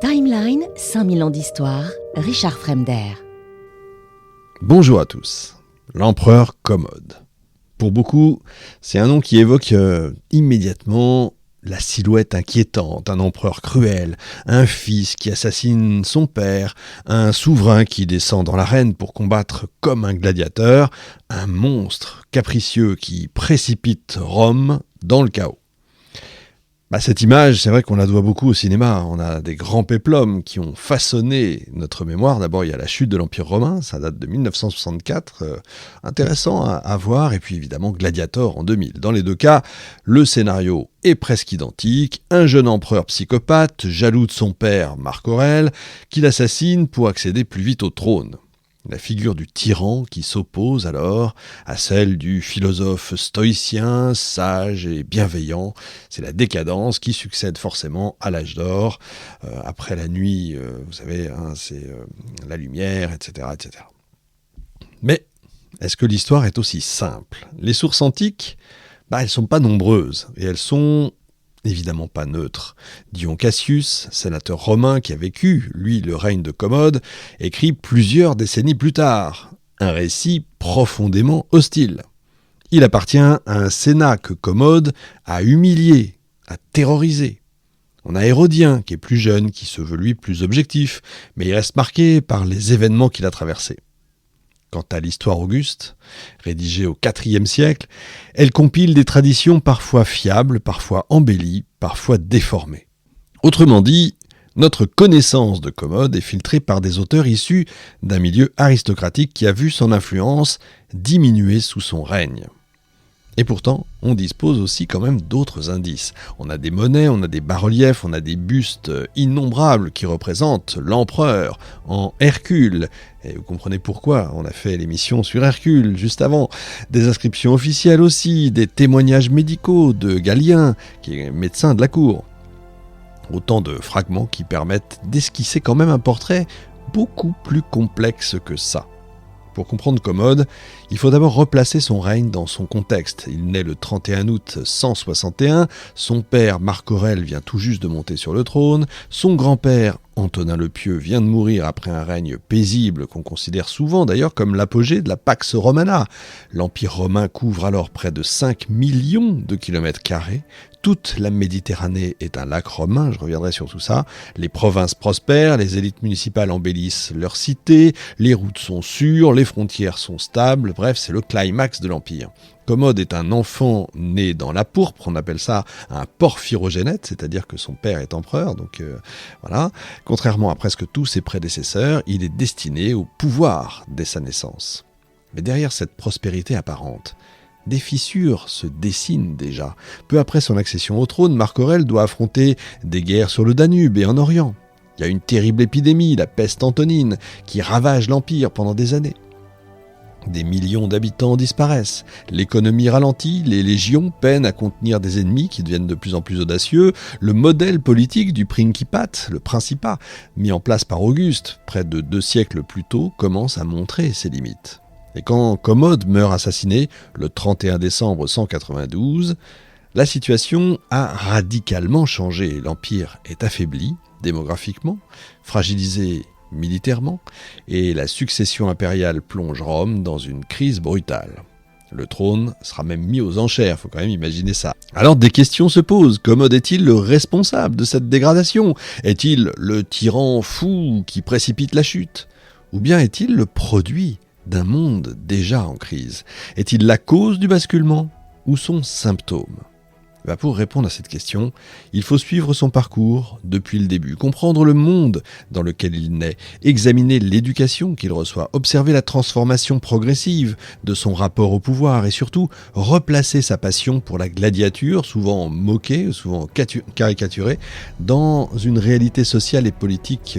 Timeline, 5000 ans d'histoire, Richard Fremder. Bonjour à tous. L'empereur Commode. Pour beaucoup, c'est un nom qui évoque immédiatement la silhouette inquiétante, un empereur cruel, un fils qui assassine son père, un souverain qui descend dans l'arène pour combattre comme un gladiateur, un monstre capricieux qui précipite Rome dans le chaos. Cette image, c'est vrai qu'on la doit beaucoup au cinéma. On a des grands péplums qui ont façonné notre mémoire. D'abord, il y a la chute de l'Empire romain, ça date de 1964, intéressant à voir. Et puis évidemment, Gladiator en 2000. Dans les deux cas, le scénario est presque identique. Un jeune empereur psychopathe, jaloux de son père, Marc Aurèle, qui l'assassine pour accéder plus vite au trône. La figure du tyran qui s'oppose alors à celle du philosophe stoïcien, sage et bienveillant. C'est la décadence qui succède forcément à l'âge d'or. Après la nuit, vous savez, c'est la lumière, etc., etc. Mais est-ce que l'histoire est aussi simple ? Les sources antiques, elles ne sont pas nombreuses et elles sont évidemment pas neutre. Dion Cassius, sénateur romain qui a vécu, lui, le règne de Commode, écrit plusieurs décennies plus tard un récit profondément hostile. Il appartient à un sénat que Commode a humilié, a terrorisé. On a Hérodien, qui est plus jeune, qui se veut lui plus objectif, mais il reste marqué par les événements qu'il a traversés. Quant à l'histoire Auguste, rédigée au IVe siècle, elle compile des traditions parfois fiables, parfois embellies, parfois déformées. Autrement dit, notre connaissance de Commode est filtrée par des auteurs issus d'un milieu aristocratique qui a vu son influence diminuer sous son règne. Et pourtant, on dispose aussi quand même d'autres indices. On a des monnaies, on a des bas-reliefs, on a des bustes innombrables qui représentent l'empereur en Hercule. Et vous comprenez pourquoi on a fait l'émission sur Hercule juste avant. Des inscriptions officielles aussi, des témoignages médicaux de Galien, qui est médecin de la cour. Autant de fragments qui permettent d'esquisser quand même un portrait beaucoup plus complexe que ça. Pour comprendre Commode, il faut d'abord replacer son règne dans son contexte. Il naît le 31 août 161, son père Marc Aurèle vient tout juste de monter sur le trône, son grand-père Antonin le Pieux vient de mourir après un règne paisible qu'on considère souvent d'ailleurs comme l'apogée de la Pax Romana. L'Empire romain couvre alors près de 5 millions de kilomètres carrés. Toute la Méditerranée est un lac romain, je reviendrai sur tout ça. Les provinces prospèrent, les élites municipales embellissent leurs cités, les routes sont sûres, les frontières sont stables, bref, c'est le climax de l'Empire. Commode est un enfant né dans la pourpre, on appelle ça un porphyrogénète, c'est-à-dire que son père est empereur, donc voilà. Contrairement à presque tous ses prédécesseurs, il est destiné au pouvoir dès sa naissance. Mais derrière cette prospérité apparente, des fissures se dessinent déjà. Peu après son accession au trône, Marc Aurèle doit affronter des guerres sur le Danube et en Orient. Il y a une terrible épidémie, la peste antonine, qui ravage l'Empire pendant des années. Des millions d'habitants disparaissent, l'économie ralentit, les légions peinent à contenir des ennemis qui deviennent de plus en plus audacieux, le modèle politique du principat, le principat, mis en place par Auguste, près de 2 siècles plus tôt, commence à montrer ses limites. Et quand Commode meurt assassiné, le 31 décembre 192, la situation a radicalement changé. L'Empire est affaibli démographiquement, fragilisé militairement, et la succession impériale plonge Rome dans une crise brutale. Le trône sera même mis aux enchères, il faut quand même imaginer ça. Alors des questions se posent. Commode est-il le responsable de cette dégradation ? Est-il le tyran fou qui précipite la chute ? Ou bien est-il le produit d'un monde déjà en crise ? Est-il la cause du basculement ou son symptôme ? Pour répondre à cette question, il faut suivre son parcours depuis le début, comprendre le monde dans lequel il naît, examiner l'éducation qu'il reçoit, observer la transformation progressive de son rapport au pouvoir et surtout replacer sa passion pour la gladiature, souvent moquée, souvent caricaturée, dans une réalité sociale et politique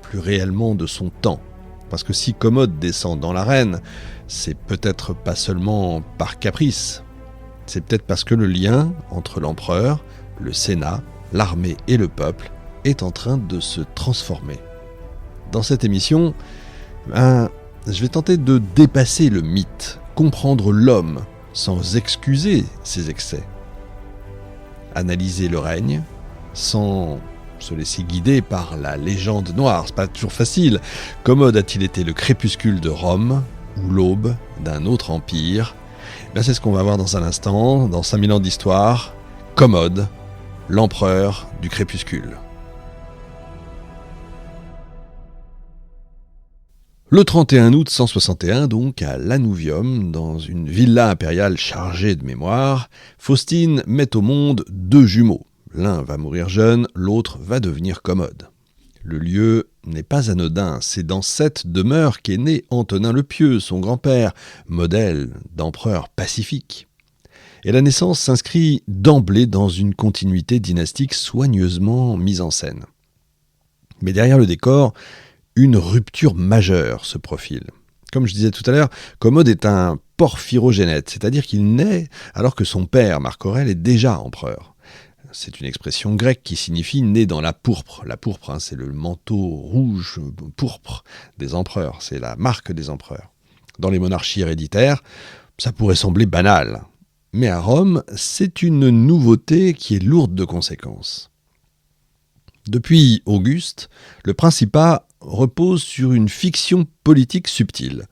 plus réellement de son temps. Parce que si Commode descend dans l'arène, c'est peut-être pas seulement par caprice, c'est peut-être parce que le lien entre l'empereur, le Sénat, l'armée et le peuple est en train de se transformer. Dans cette émission, je vais tenter de dépasser le mythe, comprendre l'homme sans excuser ses excès. Analyser le règne sans se laisser guider par la légende noire, c'est pas toujours facile. Commode a-t-il été le crépuscule de Rome ou l'aube d'un autre empire ? C'est ce qu'on va voir dans un instant, dans 5000 ans d'histoire. Commode, l'empereur du crépuscule. Le 31 août 161, donc, à Lanuvium, dans une villa impériale chargée de mémoire, Faustine met au monde 2 jumeaux. L'un va mourir jeune, l'autre va devenir Commode. Le lieu n'est pas anodin, c'est dans cette demeure qu'est né Antonin le Pieux, son grand-père, modèle d'empereur pacifique. Et la naissance s'inscrit d'emblée dans une continuité dynastique soigneusement mise en scène. Mais derrière le décor, une rupture majeure se profile. Comme je disais tout à l'heure, Commode est un porphyrogénète, c'est-à-dire qu'il naît alors que son père, Marc Aurèle, est déjà empereur. C'est une expression grecque qui signifie « né dans la pourpre ». La pourpre, c'est le manteau rouge pourpre des empereurs, c'est la marque des empereurs. Dans les monarchies héréditaires, ça pourrait sembler banal. Mais à Rome, c'est une nouveauté qui est lourde de conséquences. Depuis Auguste, le principat repose sur une fiction politique subtile.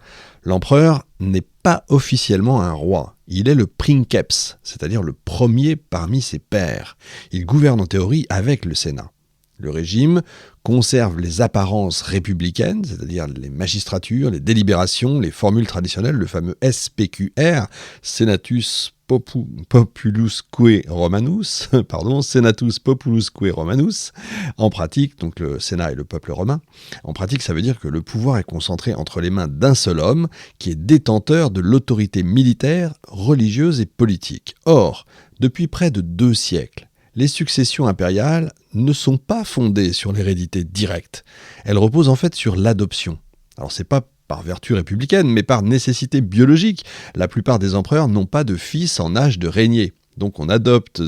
L'empereur n'est pas officiellement un roi, il est le princeps, c'est-à-dire le premier parmi ses pairs. Il gouverne en théorie avec le Sénat. Le régime conserve les apparences républicaines, c'est-à-dire les magistratures, les délibérations, les formules traditionnelles, le fameux SPQR, Senatus Populusque Romanus, Senatus Populusque Romanus, en pratique, donc le Sénat et le peuple romain, en pratique ça veut dire que le pouvoir est concentré entre les mains d'un seul homme qui est détenteur de l'autorité militaire, religieuse et politique. Or, depuis près de 2 siècles, les successions impériales ne sont pas fondées sur l'hérédité directe. Elles reposent en fait sur l'adoption. Alors c'est pas par vertu républicaine, mais par nécessité biologique. La plupart des empereurs n'ont pas de fils en âge de régner. Donc on adopte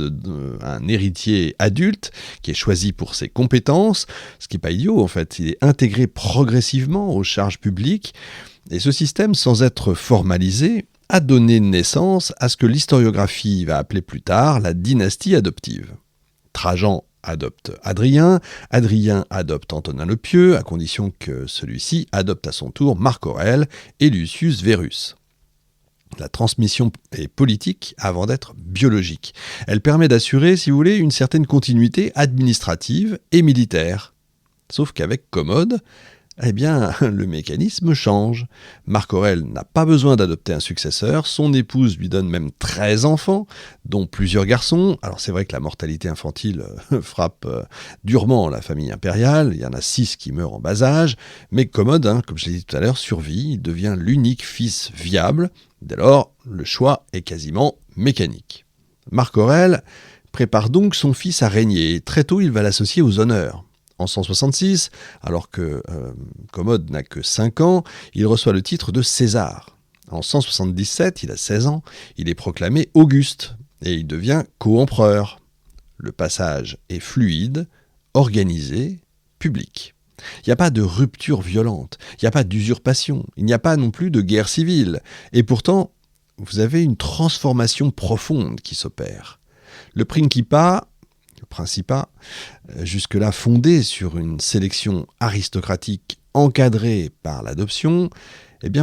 un héritier adulte qui est choisi pour ses compétences, ce qui n'est pas idiot en fait. Il est intégré progressivement aux charges publiques. Et ce système, sans être formalisé, a donné naissance à ce que l'historiographie va appeler plus tard la dynastie adoptive. Trajan adopte Adrien, Adrien adopte Antonin le Pieux, à condition que celui-ci adopte à son tour Marc Aurèle et Lucius Verus. La transmission est politique avant d'être biologique. Elle permet d'assurer, si vous voulez, une certaine continuité administrative et militaire. Sauf qu'avec Commode, le mécanisme change. Marc Aurèle n'a pas besoin d'adopter un successeur, son épouse lui donne même 13 enfants, dont plusieurs garçons. Alors c'est vrai que la mortalité infantile frappe durement la famille impériale, il y en a 6 qui meurent en bas âge, mais Commode, comme je l'ai dit tout à l'heure, survit, il devient l'unique fils viable. Dès lors, le choix est quasiment mécanique. Marc Aurèle prépare donc son fils à régner, et très tôt il va l'associer aux honneurs. En 166, alors que Commode n'a que 5 ans, il reçoit le titre de César. En 177, il a 16 ans, il est proclamé Auguste et il devient co-empereur. Le passage est fluide, organisé, public. Il n'y a pas de rupture violente, il n'y a pas d'usurpation, il n'y a pas non plus de guerre civile. Et pourtant, vous avez une transformation profonde qui s'opère. Le principat, jusque-là fondé sur une sélection aristocratique encadrée par l'adoption,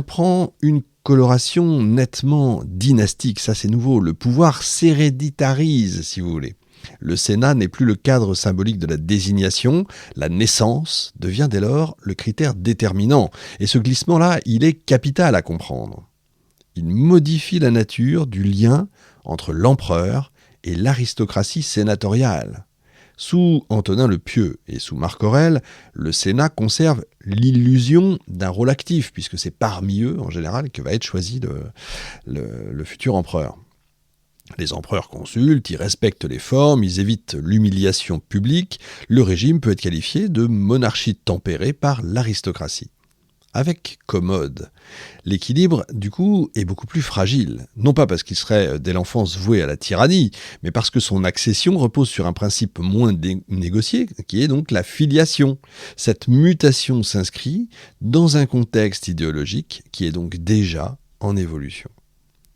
prend une coloration nettement dynastique. Ça, c'est nouveau. Le pouvoir s'héréditarise, si vous voulez. Le Sénat n'est plus le cadre symbolique de la désignation. La naissance devient dès lors le critère déterminant. Et ce glissement-là, il est capital à comprendre. Il modifie la nature du lien entre l'empereur et l'aristocratie sénatoriale. Sous Antonin le Pieux et sous Marc Aurèle, le Sénat conserve l'illusion d'un rôle actif, puisque c'est parmi eux, en général, que va être choisi le futur empereur. Les empereurs consultent, ils respectent les formes, ils évitent l'humiliation publique. Le régime peut être qualifié de monarchie tempérée par l'aristocratie. Avec Commode, l'équilibre, du coup, est beaucoup plus fragile. Non pas parce qu'il serait dès l'enfance voué à la tyrannie, mais parce que son accession repose sur un principe moins négocié, qui est donc la filiation. Cette mutation s'inscrit dans un contexte idéologique qui est donc déjà en évolution.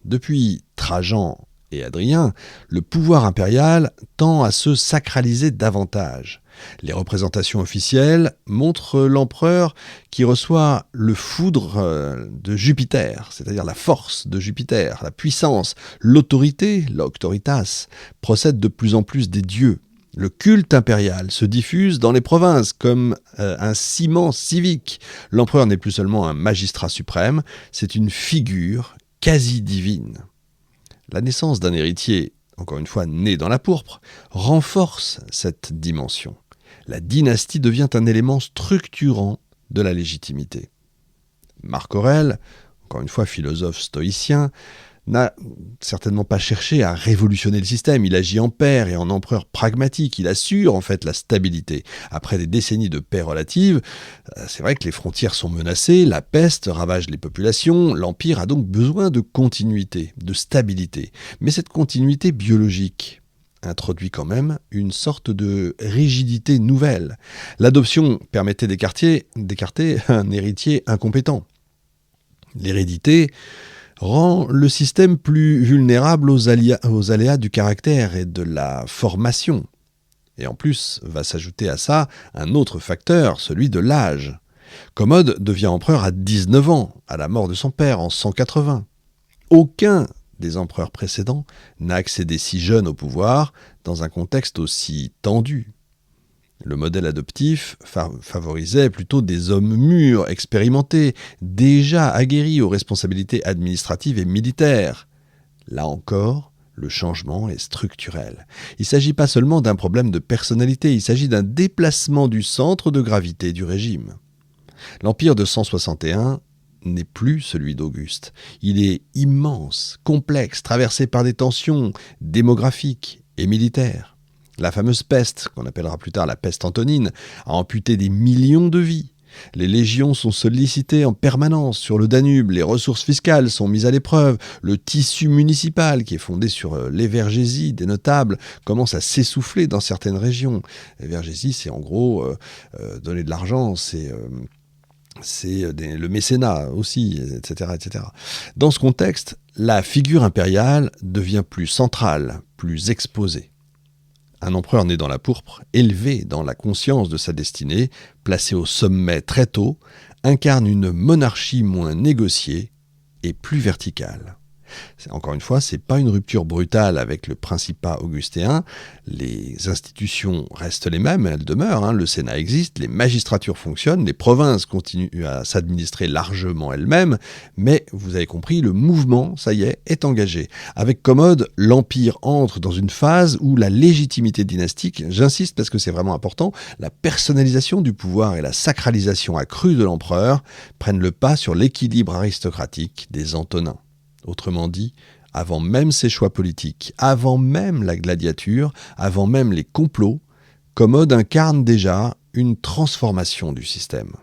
Depuis Trajan et Adrien, le pouvoir impérial tend à se sacraliser davantage. Les représentations officielles montrent l'empereur qui reçoit le foudre de Jupiter, c'est-à-dire la force de Jupiter, la puissance, l'autorité, l'auctoritas, procède de plus en plus des dieux. Le culte impérial se diffuse dans les provinces comme un ciment civique. L'empereur n'est plus seulement un magistrat suprême, c'est une figure quasi divine. La naissance d'un héritier, encore une fois né dans la pourpre, renforce cette dimension. La dynastie devient un élément structurant de la légitimité. Marc Aurèle, encore une fois philosophe stoïcien, n'a certainement pas cherché à révolutionner le système. Il agit en père et en empereur pragmatique. Il assure en fait la stabilité. Après des décennies de paix relative, c'est vrai que les frontières sont menacées, la peste ravage les populations, l'empire a donc besoin de continuité, de stabilité. Mais cette continuité biologique introduit quand même une sorte de rigidité nouvelle. L'adoption permettait d'écarter un héritier incompétent. L'hérédité rend le système plus vulnérable aux aléas du caractère et de la formation. Et en plus, va s'ajouter à ça un autre facteur, celui de l'âge. Commode devient empereur à 19 ans, à la mort de son père en 180. Aucun des empereurs précédents n'a accédé si jeune au pouvoir dans un contexte aussi tendu. Le modèle adoptif favorisait plutôt des hommes mûrs, expérimentés, déjà aguerris aux responsabilités administratives et militaires. Là encore, le changement est structurel. Il ne s'agit pas seulement d'un problème de personnalité, il s'agit d'un déplacement du centre de gravité du régime. L'Empire de 161 n'est plus celui d'Auguste. Il est immense, complexe, traversé par des tensions démographiques et militaires. La fameuse peste, qu'on appellera plus tard la peste antonine, a amputé des millions de vies. Les légions sont sollicitées en permanence sur le Danube, les ressources fiscales sont mises à l'épreuve, le tissu municipal, qui est fondé sur l'évergésie des notables, commence à s'essouffler dans certaines régions. L'évergésie, c'est en gros donner de l'argent, c'est le mécénat aussi, etc., etc. Dans ce contexte, la figure impériale devient plus centrale, plus exposée. Un empereur né dans la pourpre, élevé dans la conscience de sa destinée, placé au sommet très tôt, incarne une monarchie moins négociée et plus verticale. Encore une fois, ce n'est pas une rupture brutale avec le principat augustéen. Les institutions restent les mêmes, elles demeurent. Le Sénat existe, les magistratures fonctionnent, les provinces continuent à s'administrer largement elles-mêmes, mais vous avez compris, le mouvement, ça y est engagé. Avec Commode, l'Empire entre dans une phase où la légitimité dynastique, j'insiste parce que c'est vraiment important, la personnalisation du pouvoir et la sacralisation accrue de l'empereur prennent le pas sur l'équilibre aristocratique des Antonins. Autrement dit, avant même ses choix politiques, avant même la gladiature, avant même les complots, Commode incarne déjà une transformation du système.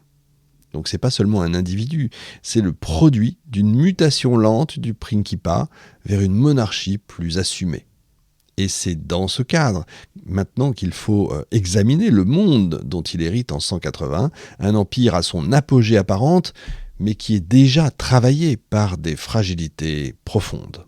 Donc c'est pas seulement un individu, c'est le produit d'une mutation lente du principat vers une monarchie plus assumée. Et c'est dans ce cadre, maintenant qu'il faut examiner le monde dont il hérite en 180, un empire à son apogée apparente, mais qui est déjà travaillé par des fragilités profondes.